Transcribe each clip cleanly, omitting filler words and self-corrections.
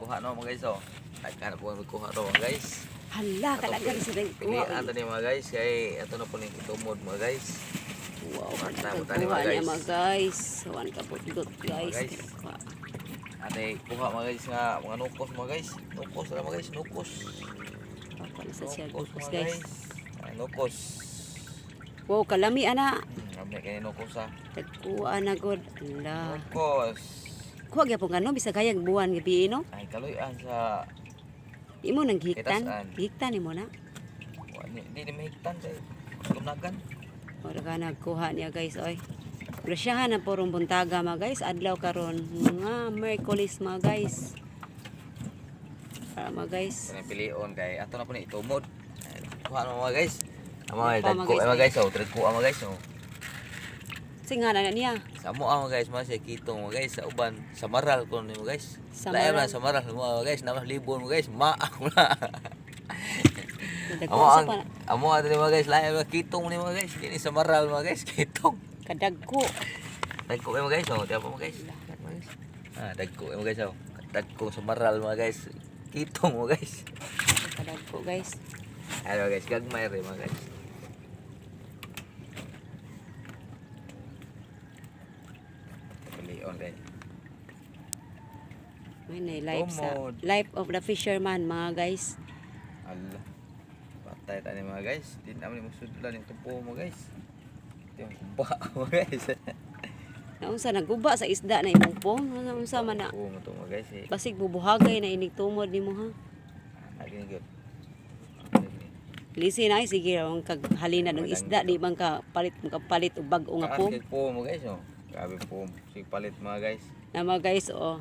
kuha no mga guys oh. Nagkanap po kuha ro mga guys. Hala, kalagan sila. Pilihan to ni mga guys kay ato na po ni tumod mga guys. Wow, Tama, kuha guys. niya mga guys. Huwag ka po guys. guys. Ate kuha mga guys nga mga nukos mga guys. Nukos na mga guys, nukos. Papa na sa siya Nukos nukos mga guys. Nukos. Wow, kalami ana. Amne kay nukos ah. Tagkuha na god. Hala. Nukos. Kuha gyapon ano bisa kayag buwan gabi no? Ay kaluyan sa Imo nang gihiktan. Kitasaan. Gihiktan nimo na. di mahigtan kay lunagan. Ora ka nagkuha niya guys oy. Grasyahan na porong buntaga mga guys. Adlaw karon mga Merkulis mga guys. Para mga guys. Kani pilion kay ato na po ni itumod. Kuha mo mga guys. Mga Pa, dagko mga mga guys oh, dagko mga guys oh. Singana na niya. Sa mo mga guys, mas kitong mga guys sa uban sa maral ko nimo guys. Sa Lain Maral. na sa maral mo mga guys, namas libon mo guys, maak na. Dagko Amo sa ang pa amo ato ni mga guys, lain mga kitong ni mga guys, kini sa maral mga guys, kitong. kadagko. Dagko mga guys oh, diya mga guys. Ah, dagko mga guys oh. Dagko sa maral mga guys. Kitong mga guys. Kadagko guys. Ano guys, gagmay rin mga guys. Pilion guys. May na life sa Tumod. life of the fisherman mga guys. Allah. Patay tayo mga guys. Di naman yung sudlan yung tupo mo guys. Ito yung kumba mo guys. Naunsa naguba sa isda na imong pong. Naunsa man na Tupo mo to mga guys eh. basig bubuhagay na inig tumod nimo ha. Naging good. Lisi na ay sige ang kaghalina ng isda di man ka palit og bag-o nga pong. Ang po mo guys oh. Grabe po. Sige palit mga guys. Na mga guys oh.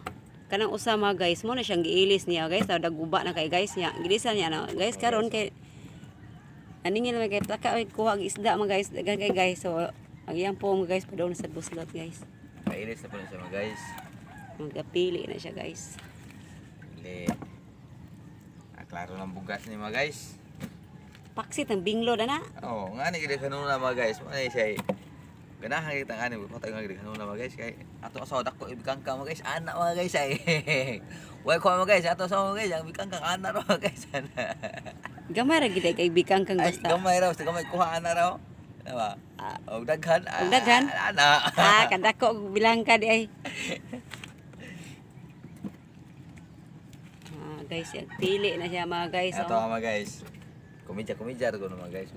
Kanang usa mga guys mo na siyang giilis niya guys. Daw daguba na kay guys niya. Gilisan niya na guys karon kay aningin na kay taka ay kuha og isda mga guys. Dagan kay guys so ang iyang pong mga guys padong sa buslot guys. Kailis na po na siya mga guys. Magapili na siya guys. Hindi. Klaro ng bugas ni mga guys. Paksit ang binglod ana. Oo, nga ni gid kanuna mga guys. Manay siya. Ganahan kita nga ni patay nga gid kanuna mga guys kay ato asawa dako ibikang ka mga guys. Anak mga guys ay. Way ko mga guys, ato asawa mga guys, ang ibikang kang anak raw mga guys. Gamay ra gid kay bikang kang Ay, basta. gamay raw, sa gamay kuha ana raw. Diba? Og daghan. Og daghan? Ana. Kadako og bilang ka di ay. Guys, pili na siya mga guys. Ato mga guys. Kumidya ko mga guys.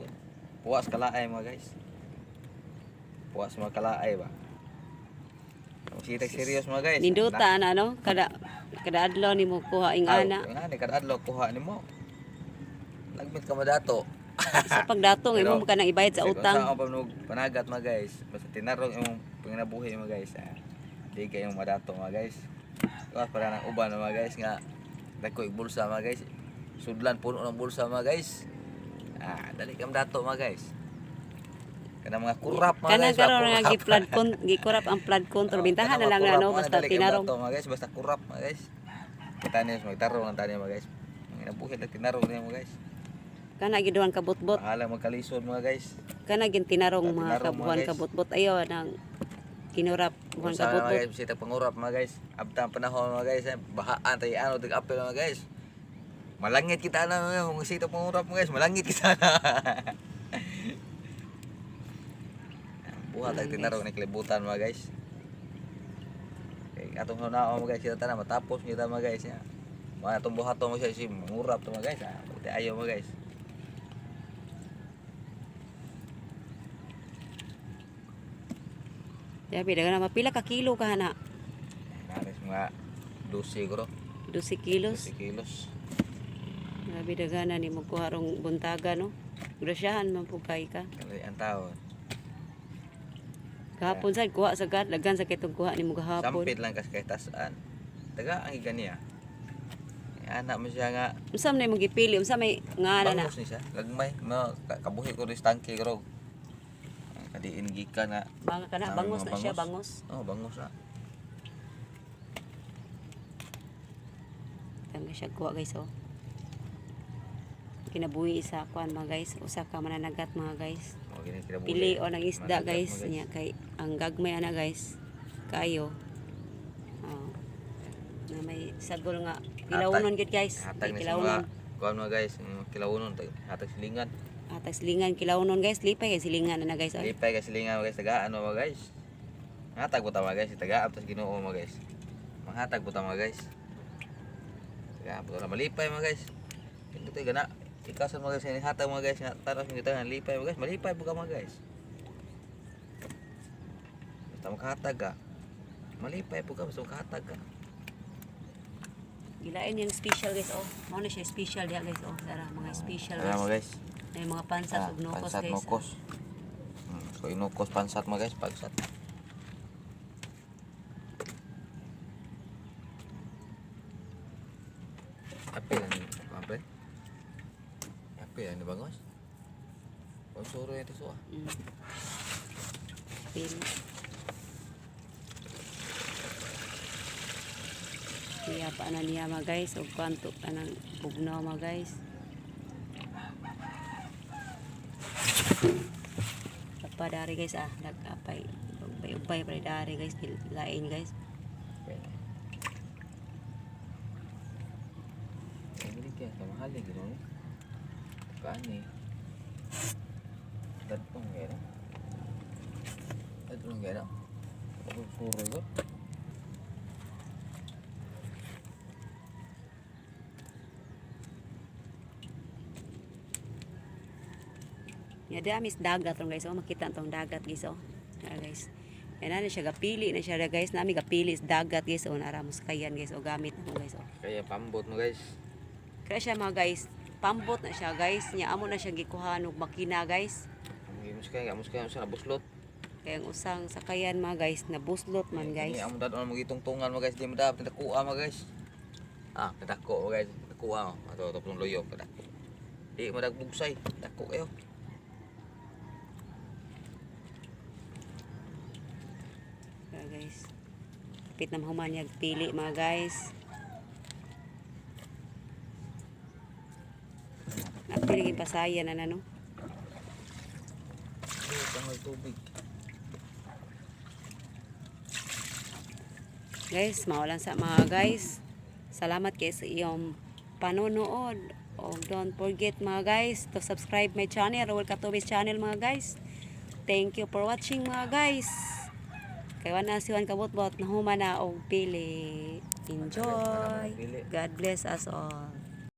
Puwas kalaay mga guys. Puwas mga kalaay ba. Sitag serious mga guys. Ninduta na no, kada adlaw nimo kuha ing ana. Nga ni kada adlaw kuha nimo. Lagmit ka madato. Sa pagdatong imo ka nang ibayad sa utang. Sa ako panagat mga guys. Basta tinarong imong panginabuhi mga guys. Di kay imong madato mga guys. Kuha para nang uban mga guys nga dagko bulsa mga guys. Sudlan puno ng bulsa mga guys. Dali kam dato mga guys. Kana mga kurap mga Kana guys. karon nga gikurap ang flood control. Bintahan na lang na no basta tinarong. Mga guys, basta kurap mga guys. Kita niyo magtarong ang tani mga guys. Panginabuhi na tinarong niya mga guys. Kana giduhan ka butbot. Bahala magkalisod mga guys. Kana gin tinarong mga Tinarong, mga kabuhan guys. ka butbot ayo nang kinurap buhan ka Mga butbot. guys, sita pangurap mga guys. Abtang panahon mga guys, bahaan tayo ano tig apel mga guys. Malangit kita na yung sita pangurap mga guys, malangit kita na. Buhat tayo tinarong ni kalibutan mga guys. Okay, atong hunao mga guys, kita na matapos kita mga guys ya. Mga atong buhaton mo siya si mangurap to mga guys. Buti ayaw mga guys. Sabi dagan na mapila ka kilo ka na. Naris mga 12 gro, 12 kilos. 12 kilos. Sabi dagan na nimo kuha rong buntaga no. Grasyahan man po kay ka. Kali ang taon. Gahapon sad kuha sa gat dagan sa kitong kuha nimo gahapon. Sampit lang kas kay tasan. Taga ang iga niya. Anak mo siya nga Unsa man imong gipili? Unsa may ngana na? bangus ni siya. Gagmay, kabuhi ko rin tangke gro. Kadiin gikan na. Banga kana Ang bangos mga na siya bangus. bangos. Oh, bangus na. Tama siya kuha guys oh. Kinabuhi sa kuan mga guys, usa ka mananagat mga guys. Oh, gini kinabuhi. Pili o ng isda Managat guys mo, niya kay ang gagmay ana guys. Kayo. Oh. Na may Sagol nga kilawon gyud guys. Hatag ni sa Kilawon. mga kuan mga guys, yung kilawon hatag silingan. Atag silingan kilawon guys, lipay kay silingan na guys. Oy. Lipay ka silingan mga guys, tagaan mga guys. Hatag po ta mga guys, tagaan tas Ginoo mga guys. Manghatag po ta mga guys. Tagaan po ta malipay mga guys. Hindi tayo gana. Ikasan mga guys, hatag mga guys, taras ng kita lipay mga guys, malipay po ka mga guys. Basta makahatag ka. Malipay po ka, basta makahatag ka. Gilain yung special guys. Oh, mao na siya special diha guys. Oh, tara mga special Ayan mga guys. guys. May mga pansat ug nukos Pansat guys. nukos. So inukos pansat mga guys, pansat. Apel ang apel. Apel ang bangos. Konsuro ito so. Pin. Kaya pa na niya mga guys, o kwanto pa ng pugnaw mga guys. Apa dari guys nagapay. Ubay pa dari guys, lain guys. Ini kaya kamahal eh gino. Kaani. Datong gano. Datong gano. Puro ko. Ya da mis dagat ron guys. Oh, makita tong dagat guys oh. Guys. Yan na siya gapili na siya guys. Nami gapili is dagat guys oh, naramos kayan guys oh, gamit na mo guys oh. Kaya pambot mo guys. Kaya siya mga guys, pambot na siya guys. Nya amo na siya gikuha og makina guys. Amos kaya sa nabuslot. Kaya ang usang sakayan mga guys, nabuslot man guys. Ini amo dadon mo gitungtungan mo guys, di mo dapat nakuha mo guys. Ah, kadako mo guys, nakuha mo. Ato to pung loyo kadako. Di mo dagbugsay, dako kayo. Kaya guys, kapit na mahuman niya pili mga guys. Napiligin pasayan na no. Tangal tubig. Guys, mawalan sa mga guys. Salamat kayo sa iyong panonood. Oh, don't forget mga guys to subscribe my channel, Raul Katubis channel mga guys. Thank you for watching mga guys. Kaya na siwan kabot-bot na humana og pili. Enjoy. God bless us all.